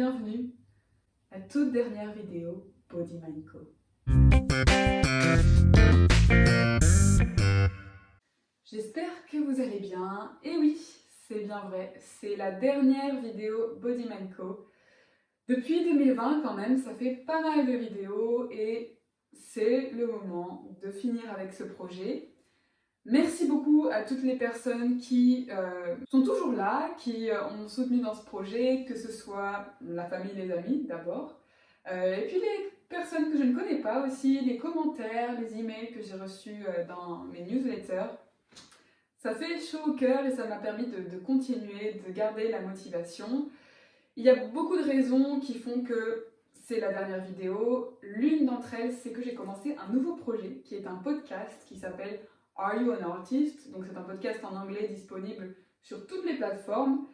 bienvenue à la toute dernière vidéo Body Mind Co. J'espère que vous allez bien, et oui, c'est bien vrai, c'est la dernière vidéo Body Mind Co. Depuis 2020 quand même, ça fait pas mal de vidéos et c'est le moment de finir avec ce projet. Merci beaucoup à toutes les personnes qui sont toujours là, qui ont soutenu dans ce projet, que ce soit la famille, les amis d'abord, et puis les personnes que je ne connais pas aussi, les commentaires, les emails que j'ai reçus dans mes newsletters. Ça fait chaud au cœur et ça m'a permis de continuer, de garder la motivation. Il y a beaucoup de raisons qui font que c'est la dernière vidéo. L'une d'entre elles, c'est que j'ai commencé un nouveau projet qui est un podcast qui s'appelle Are You an Artist? Donc c'est un podcast en anglais disponible sur toutes les plateformes.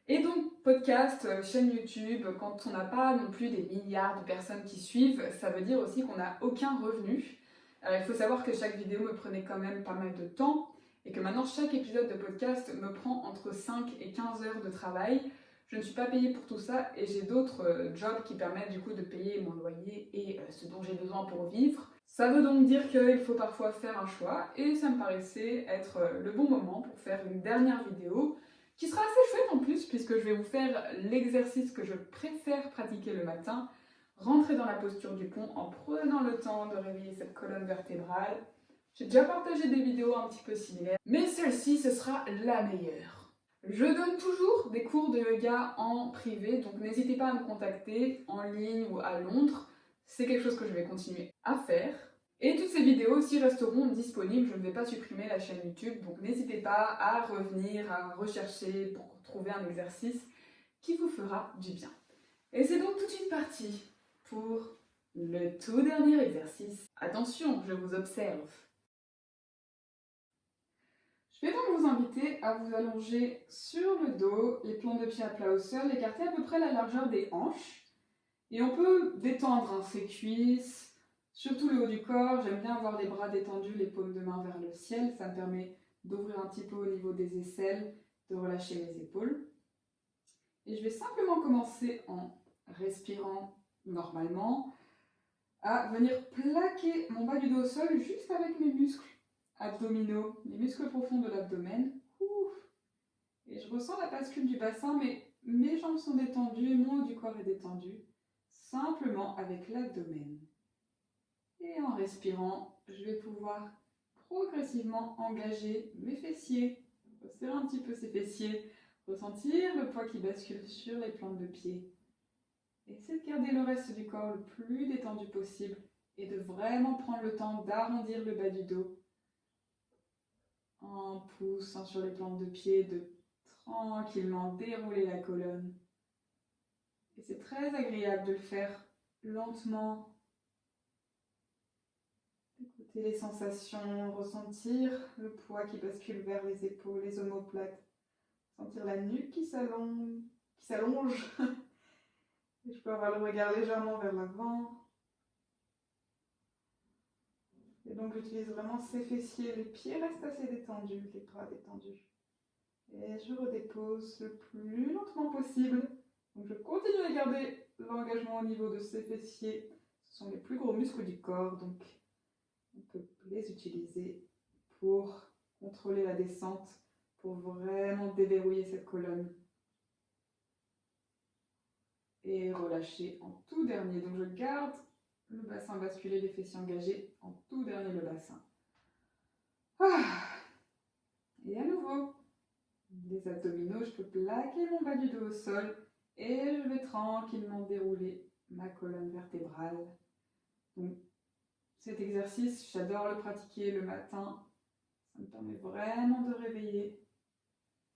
Et donc podcast, chaîne YouTube, quand on n'a pas non plus des milliards de personnes qui suivent, ça veut dire aussi qu'on n'a aucun revenu. Il faut savoir que chaque vidéo me prenait quand même pas mal de temps et que maintenant chaque épisode de podcast me prend entre 5 et 15 heures de travail. Je ne suis pas payée pour tout ça et j'ai d'autres jobs qui permettent du coup de payer mon loyer et ce dont j'ai besoin pour vivre. Ça veut donc dire qu'il faut parfois faire un choix et ça me paraissait être le bon moment pour faire une dernière vidéo qui sera assez chouette en plus puisque je vais vous faire l'exercice que je préfère pratiquer le matin, rentrer dans la posture du pont en prenant le temps de réveiller cette colonne vertébrale. J'ai déjà partagé des vidéos un petit peu similaires, mais celle-ci, ce sera la meilleure. Je donne toujours des cours de yoga en privé, donc n'hésitez pas à me contacter en ligne ou à Londres. C'est quelque chose que je vais continuer à faire. Et toutes ces vidéos aussi resteront disponibles, je ne vais pas supprimer la chaîne YouTube, donc n'hésitez pas à revenir, à rechercher pour trouver un exercice qui vous fera du bien. Et c'est donc tout de suite parti pour le tout dernier exercice. Attention, je vous observe. Je vais donc vous inviter à vous allonger sur le dos, les plantes de pied à plat au sol, écarter à peu près la largeur des hanches. Et on peut détendre ses cuisses, surtout le haut du corps. J'aime bien avoir les bras détendus, les paumes de main vers le ciel. Ça me permet d'ouvrir un petit peu au niveau des aisselles, de relâcher les épaules. Et je vais simplement commencer en respirant normalement, à venir plaquer mon bas du dos au sol juste avec mes muscles abdominaux, les muscles profonds de l'abdomen. Et je ressens la bascule du bassin, mais mes jambes sont détendues, mon haut du corps est détendu, simplement avec l'abdomen. Et en respirant, je vais pouvoir progressivement engager mes fessiers, resserrer un petit peu ces fessiers, ressentir le poids qui bascule sur les plantes de pied. Essayez de garder le reste du corps le plus détendu possible et de vraiment prendre le temps d'arrondir le bas du dos en poussant sur les plantes de pied, de tranquillement dérouler la colonne. Et c'est très agréable de le faire lentement. Écoutez les sensations, ressentir le poids qui bascule vers les épaules, les omoplates. Sentir la nuque qui s'allonge. Et je peux avoir le regard légèrement vers l'avant. Et donc j'utilise vraiment ces fessiers, les pieds restent assez détendus, les bras détendus. Et je redépose le plus lentement possible. Donc je continue à garder l'engagement au niveau de ces fessiers. Ce sont les plus gros muscles du corps, donc on peut les utiliser pour contrôler la descente, pour vraiment déverrouiller cette colonne. Et relâcher en tout dernier. Donc je garde le bassin basculé, les fessiers engagés, en tout dernier le bassin. Et à nouveau, les abdominaux, je peux plaquer mon bas du dos au sol et je vais tranquillement dérouler ma colonne vertébrale. Donc, cet exercice, j'adore le pratiquer le matin. Ça me permet vraiment de réveiller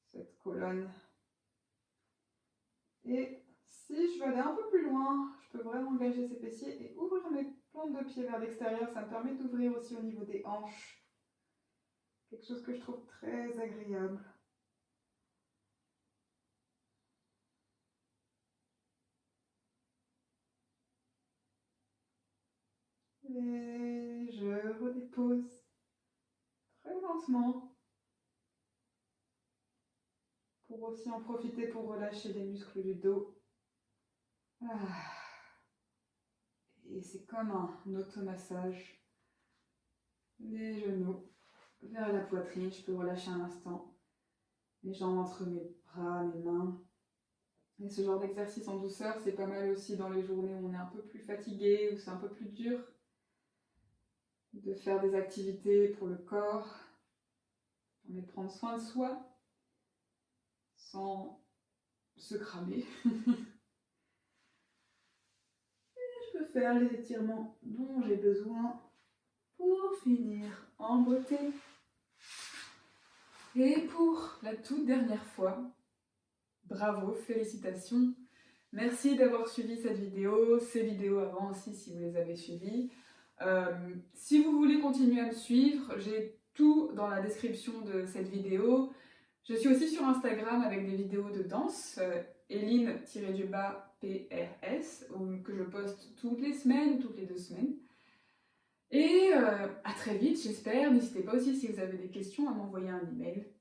cette colonne. Et si je veux aller un peu plus loin, je peux vraiment engager ces fessiers et ouvrir mes plantes de pied vers l'extérieur. Ça me permet d'ouvrir aussi au niveau des hanches. Quelque chose que je trouve très agréable. Et je redépose très lentement pour aussi en profiter pour relâcher les muscles du dos. Ah. Et c'est comme un automassage. Les genoux vers la poitrine, je peux relâcher un instant. Les jambes entre mes bras, mes mains. Et ce genre d'exercice en douceur, c'est pas mal aussi dans les journées où on est un peu plus fatigué, où c'est un peu plus dur de faire des activités pour le corps, mais prendre soin de soi sans se cramer. Je peux faire les étirements dont j'ai besoin pour finir en beauté. Et pour la toute dernière fois, bravo, félicitations. Merci d'avoir suivi cette vidéo, ces vidéos avant aussi si vous les avez suivies. Si vous voulez continuer à me suivre, j'ai tout dans la description de cette vidéo. Je suis aussi sur Instagram avec des vidéos de danse, Eline-PRS, que je poste toutes les semaines, toutes les 2 semaines. Et à très vite, j'espère. N'hésitez pas aussi si vous avez des questions à m'envoyer un email.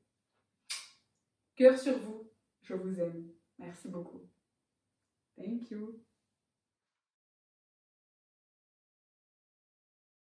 Cœur sur vous, je vous aime. Merci beaucoup. Thank you.